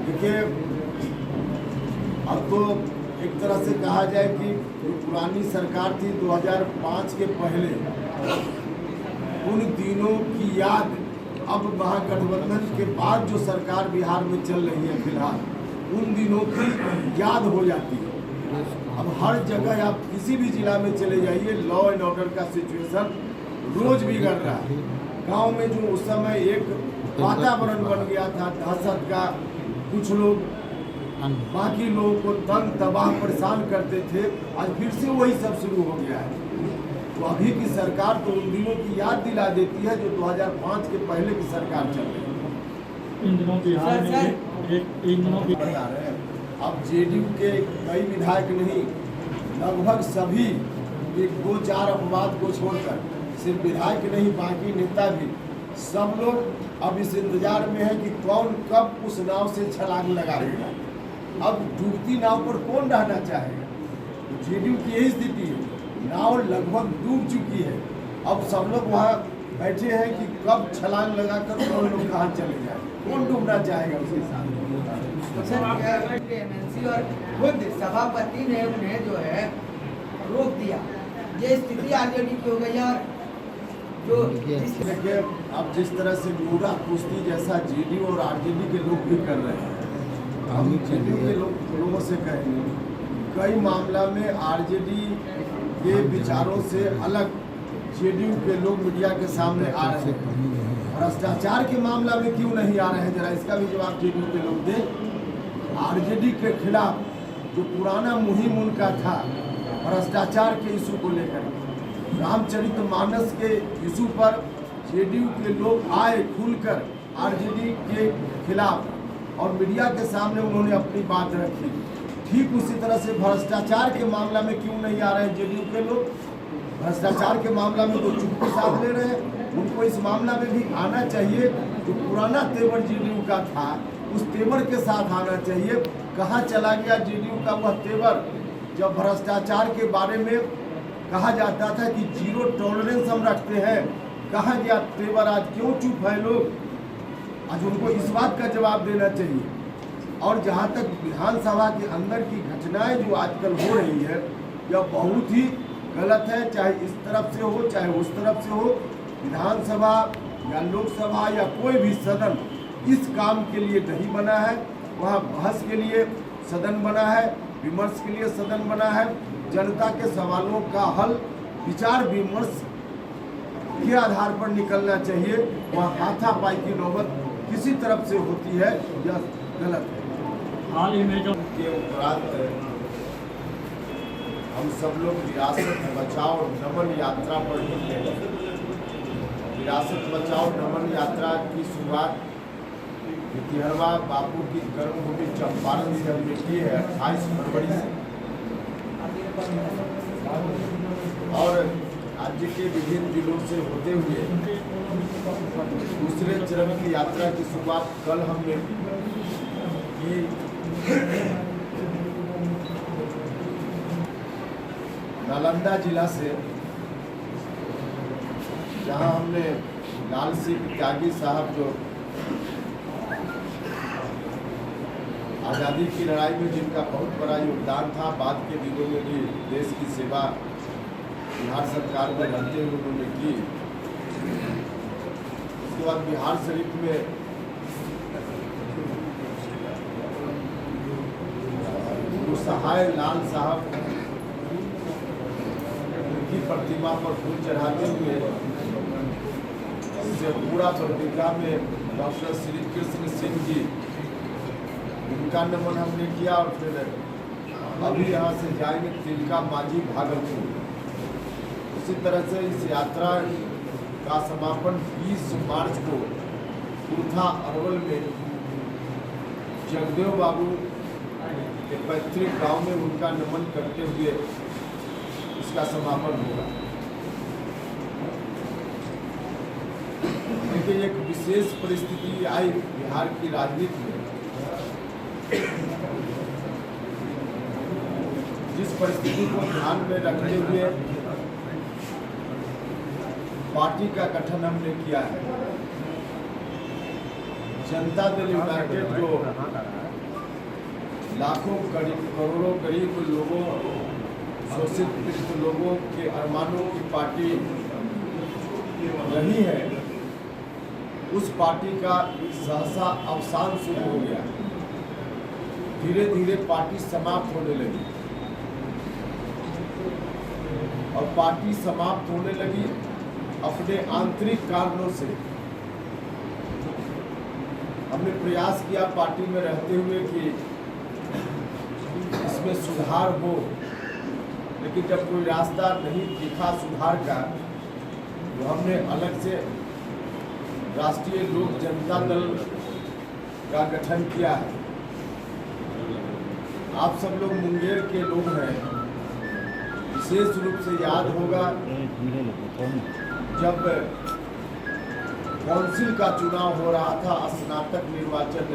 देखिए, अब तो एक तरह से कहा जाए कि जो पुरानी सरकार थी 2005 के पहले, उन दिनों की याद अब महागठबंधन के बाद जो सरकार बिहार में चल रही है फिलहाल, उन दिनों की याद हो जाती है। अब हर जगह आप किसी भी जिला में चले जाइए, लॉ एंड ऑर्डर का सिचुएशन रोज बिगड़ रहा है। गांव में जो उस समय एक वातावरण बन गया था दहशत का, कुछ लोग बाकी लोगों को तंग तबाह परेशान करते थे, आज फिर से वही सब शुरू हो गया है। तो अभी की सरकार तो उन दिनों की याद दिला देती है जो 2005 के पहले की सरकार चल रही है। इन दिनों बिहार में बता रहे हैं, अब जेडीयू के कई विधायक नहीं, लगभग सभी एक दो चार अपवाद को छोड़कर सिर्फ विधायक नहीं, बाकी नेता भी सब लोग अब इस इंतजार में है कि कौन कब उस नाव से छलांग लगाएगा। अब डूबती नाव पर कौन रहना चाहेगा? तो जेडीयू की यही स्थिति है, नाव लगभग डूब चुकी है। अब सब लोग वहाँ बैठे हैं कि कब छलांग लगाकर कौन लोग कहाँ चले जाए, कौन डूबना चाहेगा उसके साथ। एमएनसी और खुद सभापति ने उन्हें जो है रोक दिया। ये स्थिति आरजेडी की हो गई है। और जो देखिए, अब जिस तरह से मुर्गा कुश्ती जैसा जेडीयू और आरजेडी के लोग भी कर रहे हैं, हम जेडीयू के लोगों से कहेंगे, कई मामला में आरजेडी के विचारों से अलग जेडीयू के लोग मीडिया के सामने आ रहे हैं। भ्रष्टाचार के मामला में क्यों नहीं आ रहे हैं, जरा इसका भी जवाब जेडीयू के लोग दें। आरजेडी के खिलाफ जो पुराना मुहिम उनका था भ्रष्टाचार के इशू को लेकर, रामचरितमानस के इशू पर जेडीयू के लोग आए खुलकर आरजेडी के खिलाफ और मीडिया के सामने उन्होंने अपनी बात रखी। ठीक उसी तरह से भ्रष्टाचार के मामला में क्यों नहीं आ रहे हैं जेडीयू के लोग? भ्रष्टाचार के मामला में तो चुप्पी साध ले रहे हैं। उनको इस मामला में भी आना चाहिए। जो पुराना तेवर जेडीयू का था उस तेवर के साथ आना चाहिए। कहाँ चला गया जेडीयू का वह तेवर जब भ्रष्टाचार के बारे में कहा जाता था कि जीरो टॉलरेंस हम रखते हैं? कहाँ गया तेवर? आज क्यों चुप है लोग? आज उनको इस बात का जवाब देना चाहिए। और जहाँ तक विधानसभा के अंदर की घटनाएं जो आजकल हो रही है, यह बहुत ही गलत है। चाहे इस तरफ से हो चाहे उस तरफ से हो, विधानसभा या लोकसभा या कोई भी सदन इस काम के लिए नहीं बना है। वहाँ बहस के लिए सदन बना है, विमर्श के लिए सदन बना है। जनता के सवालों का हल विचार विमर्श के आधार पर निकलना चाहिए। वहाँ हाथापाई की नौबत किसी तरफ से होती है, यह गलत है। हाल ही में जो के उपरांत हम सब लोग विरासत बचाओ नमन यात्रा पर निकले। विरासत बचाओ नमन यात्रा की शुरुआत तिहरवा बापू की कर्मभूमि चंपारण से हमने की है 28 फरवरी से। और राज्य के विभिन्न जिलों से होते हुए दूसरे चरण की यात्रा की शुरुआत कल हमने की। नालंदा जिला से, जहां हमने लाल सिंह त्यागी साहब जो आज़ादी की लड़ाई में जिनका बहुत बड़ा योगदान था, बाद के दिनों में भी देश की सेवा बिहार सरकार में रहते हुए उन्होंने की। उसके बाद बिहार शरीफ में सहाय लाल साहब की प्रतिमा पर फूल चढ़ाते हुए पूरा प्रतिका में डॉक्टर श्री कृष्ण सिंह जी, उनका नमन हमने किया। और फिर अभी यहाँ से जाएंगे तिलका मांझी भागलपुर। उसी तरह से इस यात्रा का समापन 20 मार्च को कुर्था अरवल में जगदेव बाबू के पैतृक गांव में उनका नमन करते हुए इसका समापन होगा। देखिए, एक विशेष परिस्थिति आई बिहार की राजनीति में, जिस परिस्थिति को ध्यान में रखते हुए पार्टी का गठन हमने किया है। जनता दल यूनाइटेड जो लाखों करोड़ों गरीब लोगों, शोषित पीड़ित लोगों के अरमानों की पार्टी रही है, उस पार्टी का सहसा अवसान शुरू हो गया। धीरे धीरे पार्टी समाप्त होने लगी और पार्टी समाप्त होने लगी अपने आंतरिक कारणों से। हमने प्रयास किया पार्टी में रहते हुए कि इसमें सुधार हो, लेकिन जब कोई रास्ता नहीं दिखा सुधार का, तो हमने अलग से राष्ट्रीय लोक जनता दल का गठन किया है। आप सब लोग मुंगेर के लोग हैं, विशेष रूप से याद होगा जब काउंसिल का चुनाव हो रहा था स्नातक निर्वाचन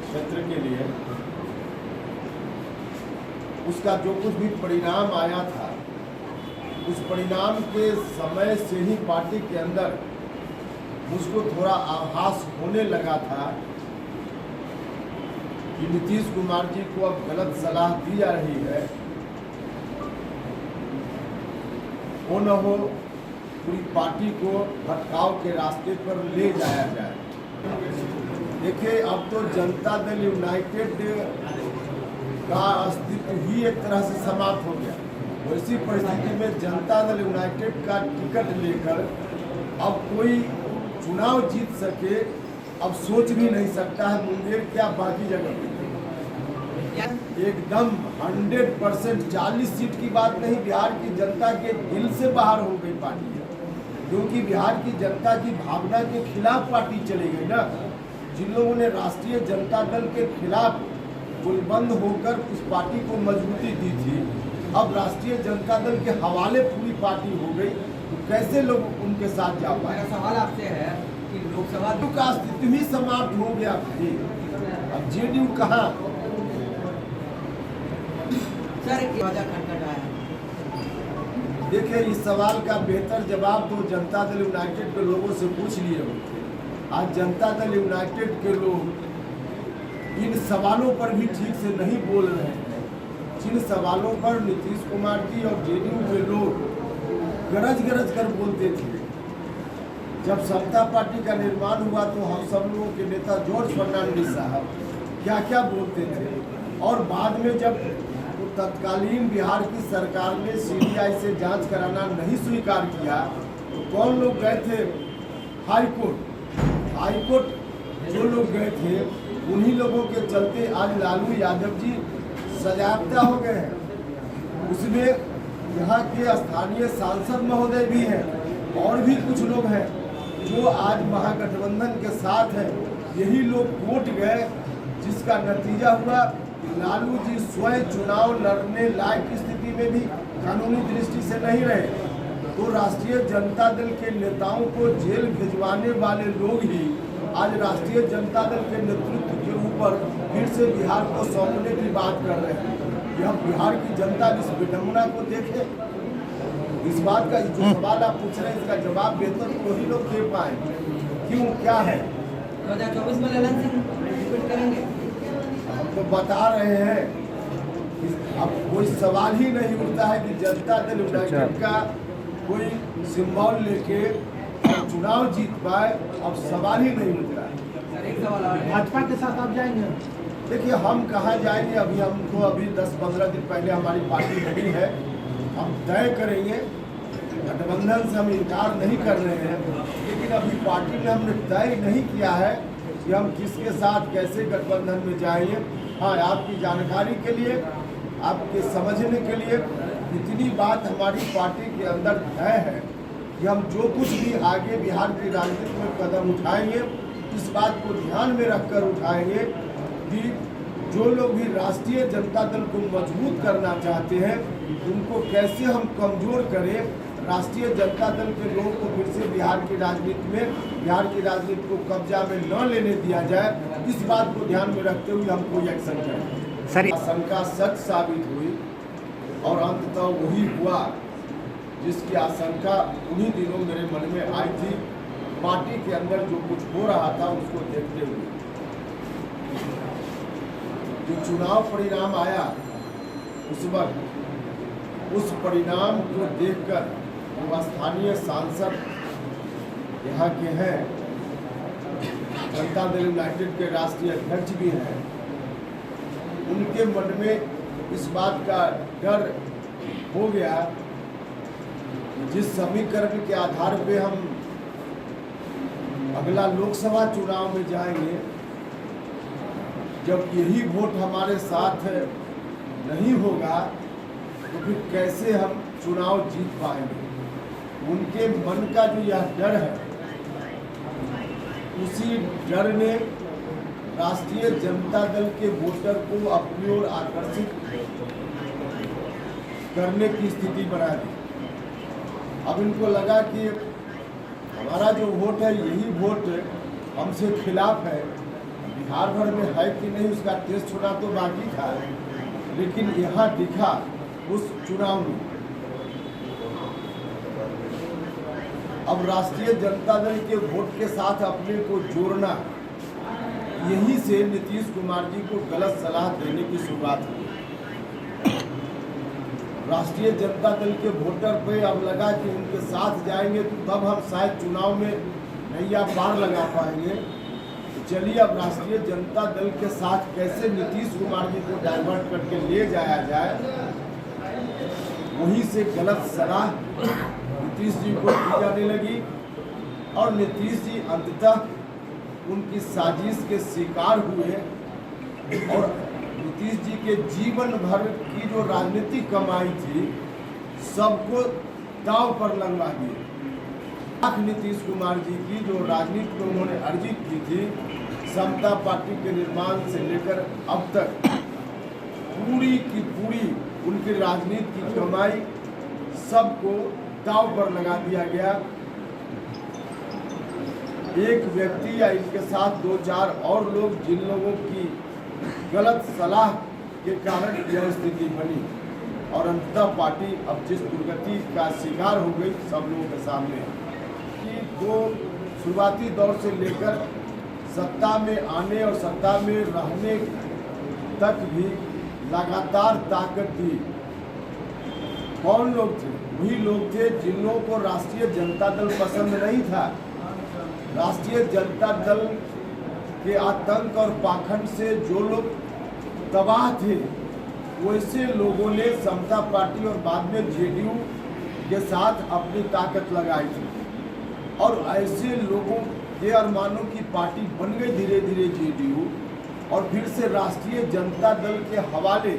क्षेत्र के लिए, उसका जो कुछ भी परिणाम आया था, उस परिणाम के समय से ही पार्टी के अंदर मुझको थोड़ा आभास होने लगा था कि नीतीश कुमार जी को अब गलत सलाह दी जा रही है। हो न हो पूरी पार्टी को भटकाव के रास्ते पर ले जाया जाए। देखिए, अब तो जनता दल यूनाइटेड का अस्तित्व ही एक तरह से समाप्त हो गया। वैसी परिस्थिति में जनता दल यूनाइटेड का टिकट लेकर अब कोई चुनाव जीत सके, अब सोच भी नहीं सकता है। मुंगेर क्या बाकी जगह एकदम 100% 40 सीट की बात नहीं, बिहार की जनता के दिल से बाहर हो गई पार्टी, क्योंकि बिहार की जनता की भावना के खिलाफ पार्टी चली गई ना। जिन लोगों ने राष्ट्रीय जनता दल के खिलाफ गुलबंद होकर उस पार्टी को मजबूती दी थी, अब राष्ट्रीय जनता दल के हवाले पूरी पार्टी हो गई, तो कैसे लोग उनके साथ जा पाए। मेरा सवाल आपसे है कि लोकसभा का अस्तित्व ही समाप्त हो गया भाई। अब जेडीयू कहाँ? सर खटखट आया। देखिए, इस सवाल का बेहतर जवाब तो जनता दल यूनाइटेड के लोगों से पूछ लिए होंगे। आज जनता दल यूनाइटेड के लोग इन सवालों पर भी ठीक से नहीं बोल रहे हैं। जिन सवालों पर नीतीश कुमार जी और जेडीयू के लोग गरज गरज कर बोलते थे, जब समता पार्टी का निर्माण हुआ तो हम सब लोगों के नेता जॉर्ज फर्नांडिस साहब क्या क्या बोलते थे, और बाद में जब तत्कालीन बिहार की सरकार ने सीबीआई से जांच कराना नहीं स्वीकार किया, तो कौन लोग गए थे? हाईकोर्ट जो लोग गए थे, उन्हीं लोगों के चलते आज लालू यादव जी सजायाफ्ता हो गए हैं। उसमें यहाँ के स्थानीय सांसद महोदय भी हैं और भी कुछ लोग हैं जो आज महागठबंधन के साथ हैं। यही लोग कोर्ट गए, जिसका नतीजा हुआ लालू जी स्वयं चुनाव लड़ने लायक स्थिति में भी कानूनी दृष्टि से नहीं रहे, तो राष्ट्रीय जनता दल के नेताओं को जेल भिजवाने वाले लोग ही आज राष्ट्रीय जनता दल के नेतृत्व के ऊपर फिर से बिहार को सौंपने की बात कर रहे हैं। यह बिहार की जनता इस विडंबना को देखे। इस बात का जो सवाल आप पूछ रहे हैं, इसका जवाब बेहतर तो वही लोग दे पाए। क्यों, क्या है? 2024 में ललन सिंह रिपीट करेंगे? तो बता रहे हैं, अब कोई सवाल ही नहीं उठता है कि जनता दल यूनाइटेड का कोई सिंबल लेके चुनाव जीत पाए। अब सवाल ही नहीं उठ रहा है। एक सवाल और है। भाजपा के साथ आप जाएंगे? देखिए, हम कहाँ जाएंगे? हमको अभी 10-15 दिन पहले हमारी पार्टी बनी है, हम तय करेंगे। गठबंधन से हम इनकार नहीं कर रहे हैं, लेकिन अभी पार्टी में हमने तय नहीं किया है कि हम किसके साथ कैसे गठबंधन में जाएंगे। हाँ, आपकी जानकारी के लिए, आपके समझने के लिए, इतनी बात हमारी पार्टी के अंदर तय है कि हम जो कुछ भी आगे बिहार की राजनीति में कदम उठाएंगे, इस बात को ध्यान में रखकर उठाएंगे कि जो लोग भी राष्ट्रीय जनता दल को मजबूत करना चाहते हैं, उनको कैसे हम कमज़ोर करें। राष्ट्रीय जनता दल के लोगों को फिर से बिहार की राजनीति को कब्जा में न लेने दिया जाए, इस बात को ध्यान में रखते हुए हम कोई एक्शन करें। सर, आशंका सच साबित हुई और अंततः वही हुआ जिसकी आशंका उन्हीं दिनों मेरे मन में आई थी। पार्टी के अंदर जो कुछ हो रहा था उसको देखते हुए जो चुनाव परिणाम आया उस वक्त उस परिणाम को देखकर वो स्थानीय सांसद यहाँ के हैं, जनता दल यूनाइटेड के राष्ट्रीय अध्यक्ष भी हैं, उनके मन में इस बात का डर हो गया जिस समीकरण के आधार पे हम अगला लोकसभा चुनाव में जाएंगे, जब यही वोट हमारे साथ नहीं होगा तो फिर कैसे हम चुनाव जीत पाएंगे। उनके मन का जो यह डर है, उसी डर ने राष्ट्रीय जनता दल के वोटर को अपनी ओर आकर्षित करने की स्थिति बना दी। अब इनको लगा कि हमारा जो वोट है यही वोट हमसे खिलाफ है, बिहार भर में है कि नहीं उसका टेस्ट होना तो बाकी था, लेकिन यहाँ दिखा उस चुनाव में। अब राष्ट्रीय जनता दल के वोट के साथ अपने को जोड़ना, यही से नीतीश कुमार जी को गलत सलाह देने की शुरुआत हुई। राष्ट्रीय जनता दल के वोटर पे अब लगा कि उनके साथ जाएंगे तो तब हम शायद चुनाव में नैया पार लगा पाएंगे। तो चलिए अब राष्ट्रीय जनता दल के साथ कैसे नीतीश कुमार जी को डाइवर्ट करके ले जाया जाए, वहीं से गलत सलाह नीतीश जी को दी जाने लगी और नीतीश जी अंततः उनकी साजिश के शिकार हुए और नीतीश जी के जीवन भर की जो राजनीतिक कमाई थी सबको दांव पर लगवा दिए। नीतीश कुमार जी की जो राजनीति में उन्होंने अर्जित की थी, समता पार्टी के निर्माण से लेकर अब तक पूरी की पूरी उनकी राजनीति की कमाई सबको दांव पर लगा दिया गया। एक व्यक्ति या इनके साथ 2-4 और लोग, जिन लोगों की गलत सलाह के कारण यह स्थिति बनी और अंततः पार्टी अब जिस दुर्गति का शिकार हो गई सब लोगों के सामने कि वो शुरुआती दौर से लेकर सत्ता में आने और सत्ता में रहने तक भी लगातार ताकत दी। कौन लोग थे? वही लोग थे जिन लोगों को राष्ट्रीय जनता दल पसंद नहीं था। राष्ट्रीय जनता दल के आतंक और पाखंड से जो लोग तबाह थे, वैसे लोगों ने समता पार्टी और बाद में जेडीयू के साथ अपनी ताकत लगाई थी और ऐसे लोगों के अरमानों की पार्टी बन गई धीरे धीरे जेडीयू और फिर से राष्ट्रीय जनता दल के हवाले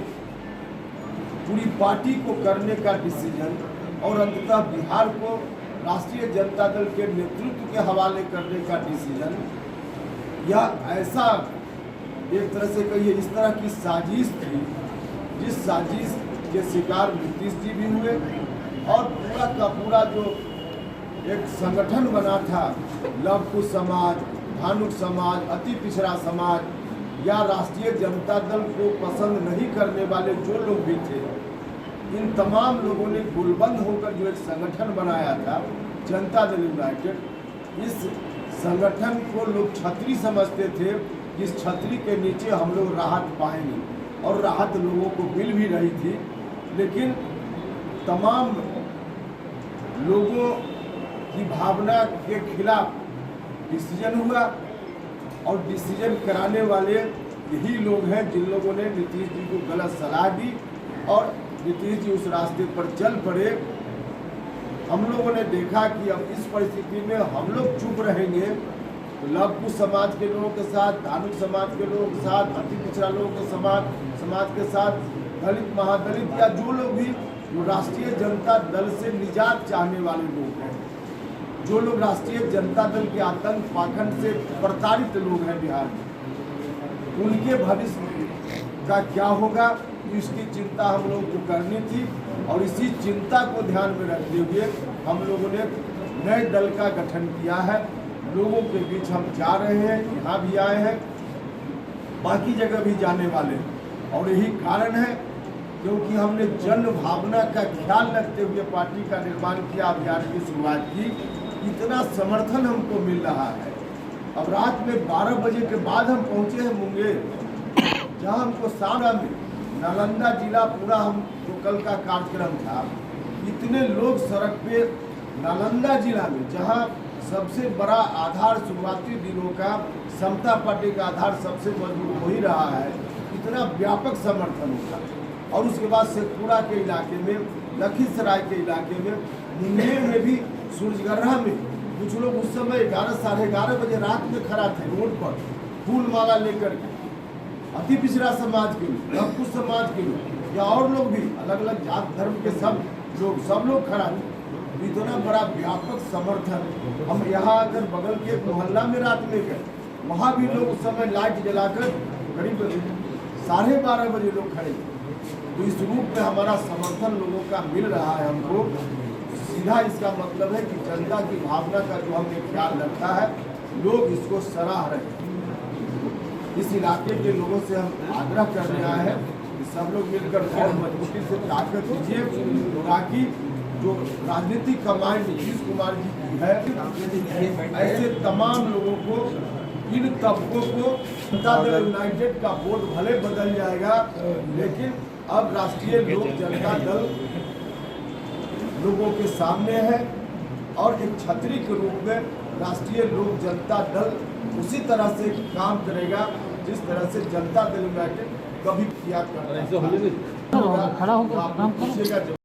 पूरी पार्टी को करने का डिसीजन और अंततः बिहार को राष्ट्रीय जनता दल के नेतृत्व के हवाले करने का डिसीजन, यह ऐसा एक तरह से कहिए इस तरह की साजिश थी जिस साजिश के शिकार नीतीश जी भी हुए और पूरा का पूरा जो एक संगठन बना था, लव कुश समाज, धानुक समाज, अति पिछड़ा समाज या राष्ट्रीय जनता दल को पसंद नहीं करने वाले जो लोग भी थे, इन तमाम लोगों ने गुलबंद होकर जो एक संगठन बनाया था जनता दल यूनाइटेड, इस संगठन को लोग छतरी समझते थे। इस छतरी के नीचे हम लोग राहत पाएंगे और राहत लोगों को मिल भी रही थी, लेकिन तमाम लोगों की भावना के खिलाफ डिसीजन हुआ और डिसीजन कराने वाले यही लोग हैं जिन लोगों ने नीतीश जी को गलत सलाह दी और नीतीश जी उस रास्ते पर चल पड़े। हम लोगों ने देखा कि अब इस परिस्थिति में हम लोग चुप रहेंगे तो लव कुश समाज के लोगों के साथ, धानुक समाज के लोगों के साथ, अति पिछड़ा लोगों के समाज के साथ, दलित महादलित या जो लोग भी जो राष्ट्रीय जनता दल से निजात चाहने वाले लोग हैं, जो लोग राष्ट्रीय जनता दल के आतंक पाखंड से प्रताड़ित लोग हैं बिहार में, उनके भविष्य का क्या होगा, इसकी चिंता हम लोगों को करनी थी और इसी चिंता को ध्यान में रखते हुए हम लोगों ने नए दल का गठन किया है। लोगों के बीच हम जा रहे हैं, यहाँ भी आए हैं, बाकी जगह भी जाने वाले और यही कारण है क्योंकि हमने जन भावना का ख्याल रखते हुए पार्टी का निर्माण किया, अभियान की शुरुआत की। इतना समर्थन हमको मिल रहा है। अब रात में 12 बजे के बाद हम पहुँचे हैं मुंगेर, जहाँ हमको सारा में नालंदा जिला पूरा हम जो कल का कार्यक्रम था, इतने लोग सड़क पे नालंदा जिला में, जहाँ सबसे बड़ा आधार शुरुआती दिनों का समता पार्टी का आधार सबसे मजबूत हो ही रहा है, इतना व्यापक समर्थन होगा। और उसके बाद शेखपुरा के इलाके में, लखीसराय के इलाके में, मुंगेर में भी, सूरजगढ़ा में कुछ लोग उस समय 11 साढ़े 11 बजे रात में खड़ा थे रोड पर फूल माला लेकर के, अति पिछड़ा समाज के लोग, कुछ समाज के लोग या और लोग भी, अलग अलग जात धर्म के सब लोग खड़ा थे। इतना बड़ा व्यापक समर्थन। हम यहाँ अगर बगल के मोहल्ला में रात में गए, वहाँ भी लोग उस समय लाइट जलाकर करीब 12:30 बजे लोग खड़े थे। तो इस रूप में हमारा समर्थन लोगों का मिल रहा है हमको। सीधा इसका मतलब है कि जनता की भावना का जो हमने ख्याल रखा है, लोग इसको सराह रहे हैं। इस इलाके के लोगों से हम आग्रह कर रहे हैं कि सब लोग मिलकर और मजबूती से ताकत दीजिए, ताकि जो राजनीतिक कमांड नीतीश कुमार जी की है, ऐसे तमाम लोगों को, इन तबकों को, जनता दल यूनाइटेड का वोट भले बदल जाएगा, लेकिन अब राष्ट्रीय लोक जनता दल लोगों के सामने है और एक छतरी के रूप में राष्ट्रीय लोक जनता दल उसी तरह से काम करेगा जिस तरह से जनता दल यूनाइटेड कभी किया करता है। खड़ा होकर